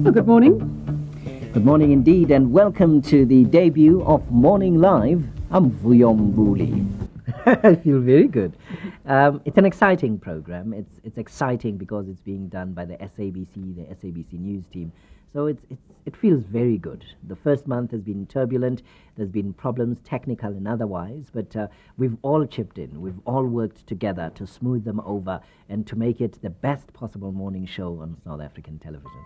Well, good morning. Good morning indeed, and welcome to the debut of Morning Live. I'm Vuyo Mbuli. I feel very good. It's an exciting program. It's exciting because it's being done by the SABC News team. So it feels very good. The first month has been turbulent. There's been problems, technical and otherwise, but we've all chipped in. We've all worked together to smooth them over and to make it the best possible morning show on South African television.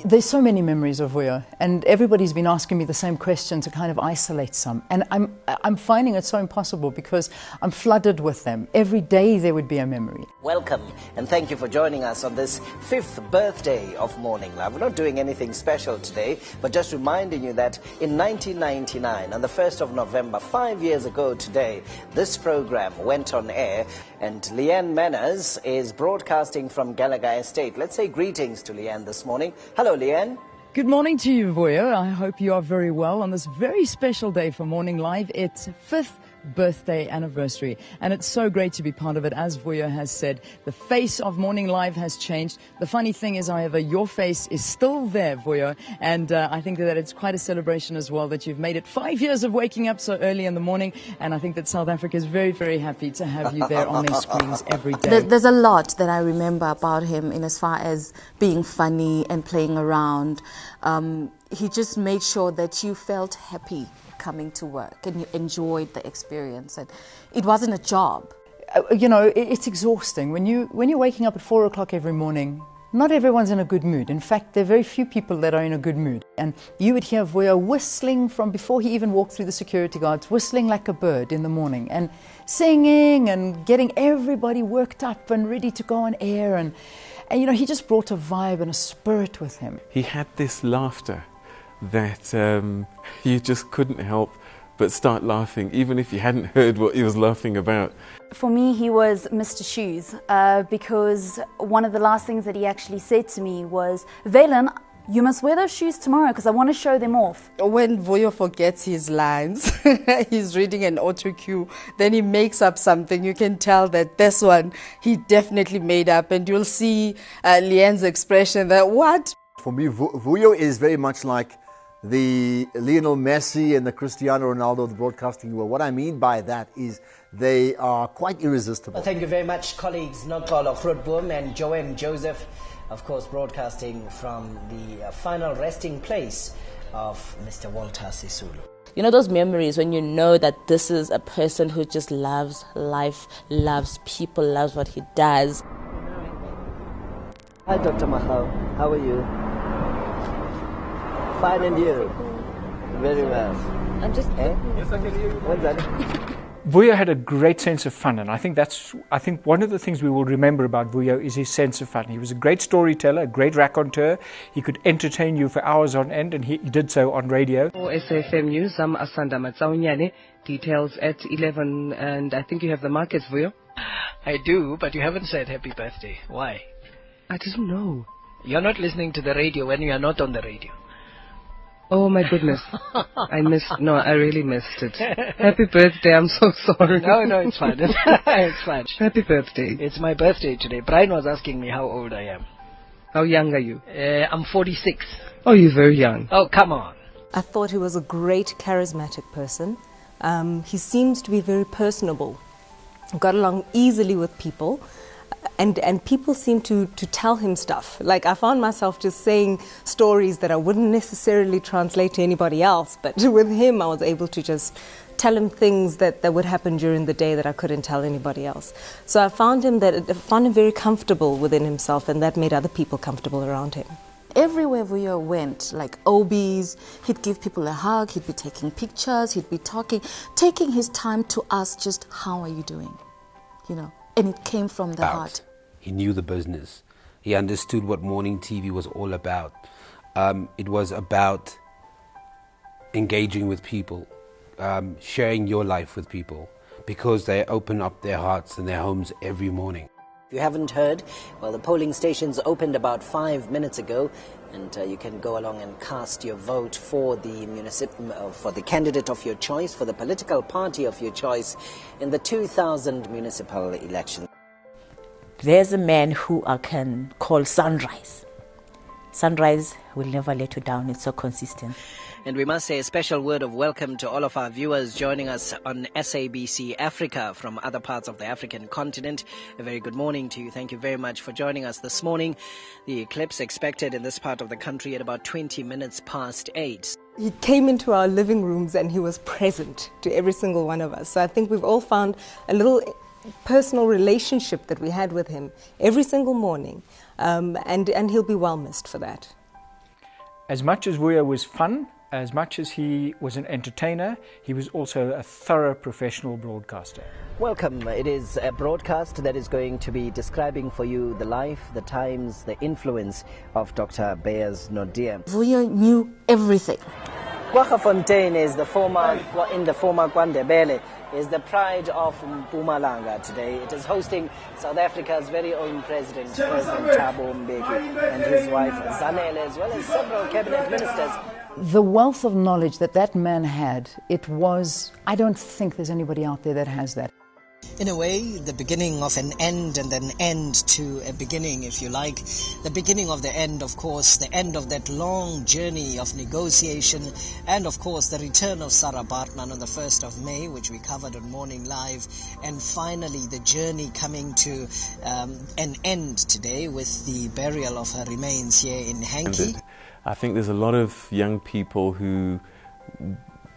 There's so many memories of Vuyo, and everybody's been asking me the same question to kind of isolate some. And I'm finding it so impossible because I'm flooded with them. Every day there would be a memory. Welcome, and thank you for joining us on this 5th birthday of Morning Live. We're not doing anything special today, but just reminding you that in 1999, on the 1st of November, 5 years ago today, this program went on air, and Leanne Manners is broadcasting from Gallagher Estate. Let's say greetings to Leanne this morning. Hello, Leanne. Good morning to you, Vuyo. I hope you are very well on this very special day for Morning Live. It's 5th birthday anniversary, and it's so great to be part of it. As Vuyo has said, the face of Morning Live has changed. The funny thing is, however, your face is still there, Vuyo, and I think that it's quite a celebration as well that you've made it 5 years of waking up so early in the morning, and I think that South Africa is very, very happy to have you there on their screens every day. There's a lot that I remember about him in as far as being funny and playing around. He just made sure that you felt happy coming to work and you enjoyed the experience, and it wasn't a job. It's exhausting when you're waking up at 4 o'clock every morning. Not everyone's in a good mood. In fact, there are very few people that are in a good mood. And you would hear Vuyo whistling from before he even walked through the security guards, whistling like a bird in the morning and singing and getting everybody worked up and ready to go on air. And he just brought a vibe and a spirit with him. He had this laughter that you just couldn't help but start laughing, even if you hadn't heard what he was laughing about. For me, he was Mr. Shoes, because one of the last things that he actually said to me was, Valen, you must wear those shoes tomorrow because I want to show them off. When Vuyo forgets his lines, he's reading an auto cue, then he makes up something. You can tell that this one he definitely made up, and you'll see Leanne's expression that, what? For me, Vuyo is very much like the Lionel Messi and the Cristiano Ronaldo of the broadcasting world. What I mean by that is they are quite irresistible. Well, thank you very much, colleagues Nokolo Grootboom and Joanne Joseph, of course, broadcasting from the final resting place of Mr. Walter Sisulu. You know those memories when you know that this is a person who just loves life, loves people, loves what he does. Hi, Dr. Mahal. How are you? Fine, and you? Very well. I'm just... Yes, I can hear you. What's that? Vuyo had a great sense of fun, and I think one of the things we will remember about Vuyo is his sense of fun. He was a great storyteller, a great raconteur. He could entertain you for hours on end, and he did so on radio. For SAFM News, I'm Asanda Matsaunyane. Details at 11, and I think you have the markets, Vuyo. I do, but you haven't said happy birthday. Why? I didn't know. You're not listening to the radio when you are not on the radio. Oh my goodness. I really missed it. Happy birthday, I'm so sorry. No, it's fine. It's fine. Happy birthday. It's my birthday today. Brian was asking me how old I am. How young are you? I'm 46. Oh, you're very young. Oh, come on. I thought he was a great charismatic person. He seems to be very personable. Got along easily with people. And people seem to tell him stuff. Like, I found myself just saying stories that I wouldn't necessarily translate to anybody else, but with him I was able to just tell him things that would happen during the day that I couldn't tell anybody else. So I found him very comfortable within himself, and that made other people comfortable around him. Everywhere Vuyo went, like Obi's, he'd give people a hug, he'd be taking pictures, he'd be taking his time to ask just, how are you doing? And it came from the heart. He knew the business. He understood what morning TV was all about. It was about engaging with people, sharing your life with people, because they open up their hearts and their homes every morning. If you haven't heard, well, the polling stations opened about 5 minutes ago, and you can go along and cast your vote for the candidate of your choice, for the political party of your choice in the 2000 municipal election. There's a man who I can call Sunrise. Sunrise will never let you down. It's so consistent. And we must say a special word of welcome to all of our viewers joining us on SABC Africa from other parts of the African continent. A very good morning to you. Thank you very much for joining us this morning. The eclipse expected in this part of the country at about 20 minutes past 8. He came into our living rooms and he was present to every single one of us. So I think we've all found a little personal relationship that we had with him every single morning. And he'll be well missed for that. As much as Vuyo was fun, as much as he was an entertainer, he was also a thorough professional broadcaster. Welcome. It is a broadcast that is going to be describing for you the life, the times, the influence of Dr. Beyers Naudé. Vuyo knew everything. Kwaggafontein is the former KwaNdebele, is the pride of Mpumalanga today. It is hosting South Africa's very own President Thabo Mbeki, and his wife Zanele, as well as several cabinet ministers. The wealth of knowledge that man had, I don't think there's anybody out there that has that. In a way, the beginning of an end and an end to a beginning, if you like. The beginning of the end, of course, the end of that long journey of negotiation, and of course the return of Sarah Baartman on the 1st of May, which we covered on Morning Live, and finally the journey coming to an end today with the burial of her remains here in Hanky. I think there's a lot of young people who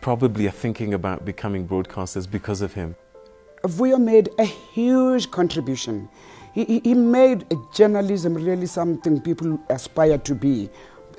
probably are thinking about becoming broadcasters because of him. Vuyo made a huge contribution. He made journalism really something people aspire to be,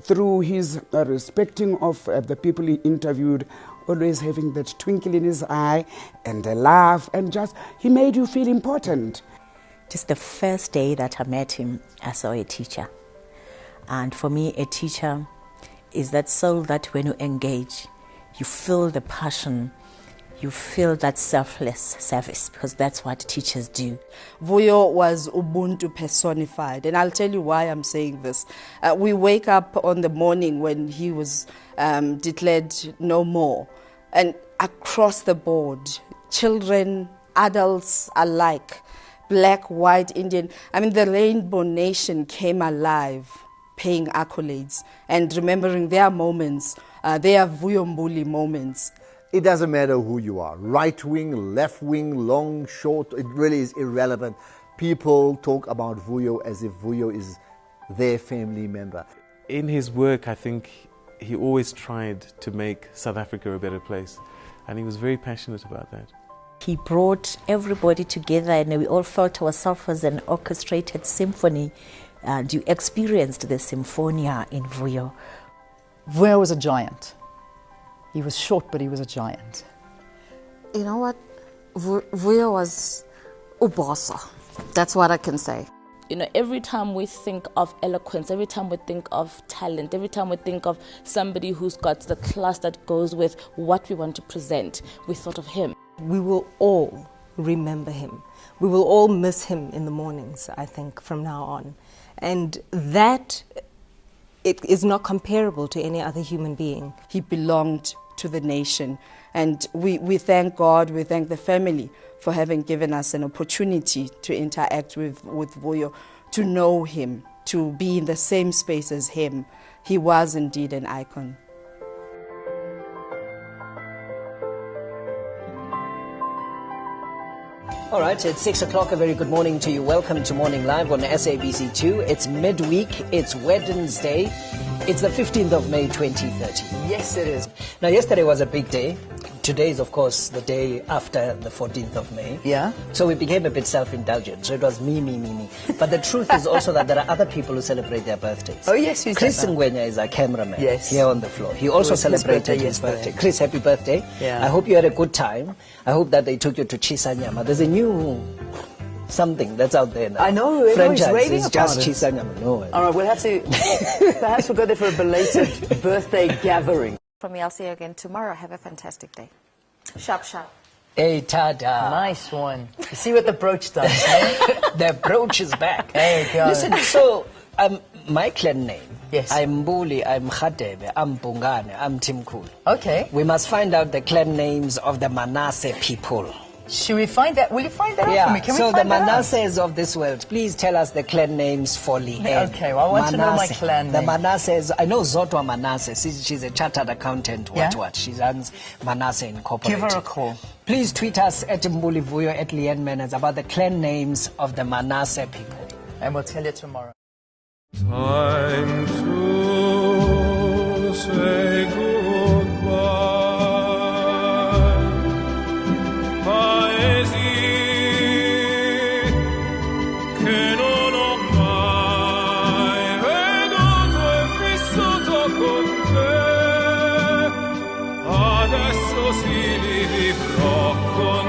through his respecting of the people he interviewed, always having that twinkle in his eye and a laugh, and just, he made you feel important. Just the first day that I met him, I saw a teacher. And for me, a teacher is that soul that when you engage, you feel the passion, you feel that selfless service, because that's what teachers do. Vuyo was Ubuntu personified, and I'll tell you why I'm saying this. We wake up on the morning when he was declared no more, and across the board, children, adults alike, black, white, Indian, the Rainbow Nation came alive, paying accolades and remembering their moments, their Vuyo Mbuli moments. It doesn't matter who you are, right wing, left wing, long, short, it really is irrelevant. People talk about Vuyo as if Vuyo is their family member. In his work, I think he always tried to make South Africa a better place, and he was very passionate about that. He brought everybody together and we all felt ourselves as an orchestrated symphony, and you experienced the symphonia in Vuyo. Vuyo was a giant. He was short, but he was a giant. You know what? Vuyo was ubosa. That's what I can say. You know, every time we think of eloquence, every time we think of talent, every time we think of somebody who's got the class that goes with what we want to present, we thought of him. We will all remember him. We will all miss him in the mornings, I think, from now on. And that it is not comparable to any other human being. He belonged to the nation, and we thank God, we thank the family for having given us an opportunity to interact with Vuyo, to know him, to be in the same space as him. He was indeed an icon. All right, it's 6 o'clock. A very good morning to you. Welcome to Morning Live on SABC2. It's midweek. It's Wednesday. It's the 15th of May, 2030. Yes, it is. Now, yesterday was a big day. Today is, of course, the day after the 14th of May. Yeah. So we became a bit self-indulgent. So it was me. But the truth is also that there are other people who celebrate their birthdays. Oh, yes, Chris Ngwenya is our cameraman. Yes. Here on the floor. He also celebrated his birthday. Chris, happy birthday. Yeah. I hope you had a good time. I hope that they took you to Chisanyama. There's a new something that's out there now. I know, franchise raving is about just it. Chisanyama. No. All right, we'll have to, perhaps we'll go there for a belated birthday gathering. From me, I'll see you again tomorrow. Have a fantastic day. Sharp. Hey, tada. Nice one. You see what the brooch does, eh? The brooch is back. There you go. Listen, so my clan name. Yes. I'm Mbuli, I'm Khadebe, I'm Bungane, I'm Timkul. Okay. We must find out the clan names of the Manasseh people. Should we find that? Will you find that out for me? Can so we the find that out? Manasses of this world, please tell us the clan names for Leanne. Okay, well, I want to know my clan The name. Manasses, I know Zotwa Manasseh. She's a chartered accountant. What? She runs Manasseh Incorporated. Give her a call. Please tweet us at Mbuli Vuyo, at Leanne Manners about the clan names of the Manasseh people. And we'll tell you tomorrow. Time to say goodbye. Paesi che non ho mai veduto e vissuto con te, adesso sì li vivrò con